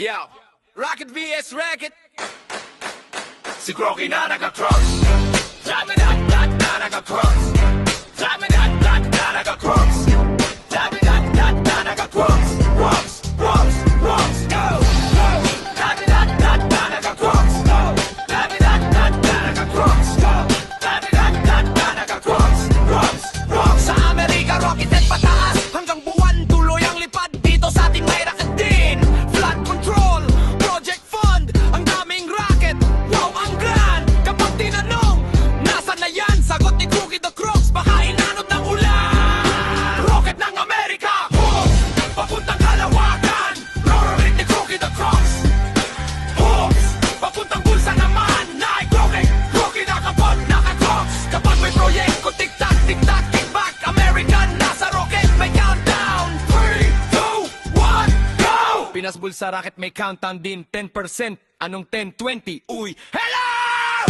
Yo, Rocket vs Racket. Si Crocky na naka-crocs. Dami na naka-crocs. Dami na naka-crocs. Dami na naka-crocs. Crocs, crocs, crocs, go, go. Dami na naka-crocs. Dami na naka-crocs. Dami na naka-crocs. Crocs, crocs. Sa Amerika, rocket at pataas. Hanggang buwan, tuloy ang lipad. Dito sa ating may racket din. Flood control, project fund. Ang daming racket, wow ang grand. Kapag tinanong, nasa na yan? Sagot ni Cookie the Crocs, baka inanod ng ulan. Rocket ng Amerika, hooks, papuntang Kalawakan. Rocket ni Cookie the Crocs. Hooks, papuntang bulsa naman. Cookie naka-crocs. Kapag may proyekto, tic-tac, tic-tac, kickback. American, nasa rocket, may countdown. 3, 2, 1, go! Pinas Bulsa Racket may countdown din 10%. Anong 10, 20? Uy, hello!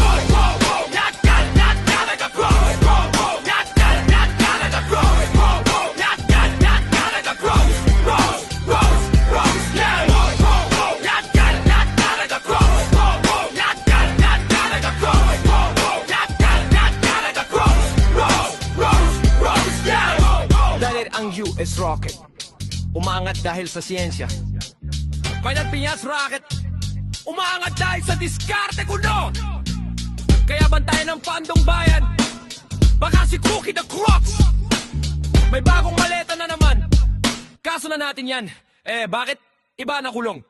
Wow, wow, wow, naka-crocs. Wow, wow, naka-crocs. Wow, wow, naka-crocs. Crocs, crocs, crocs, yeah. Wow, wow, wow, naka-crocs. Wow, wow, naka-crocs. Wow, wow, naka-crocs. Crocs, crocs, crocs, yeah. Wow, wow. Dahil ang US Rocket umangat dahil sa siyensya. Final Piñas Rocket umangat dahil sa diskarte kuno. Kaya bantayan ng pandong bayan. Baka si Cookie the Crocs may bagong maleta na naman. Kaso na natin yan. Bakit? Iba na kulong.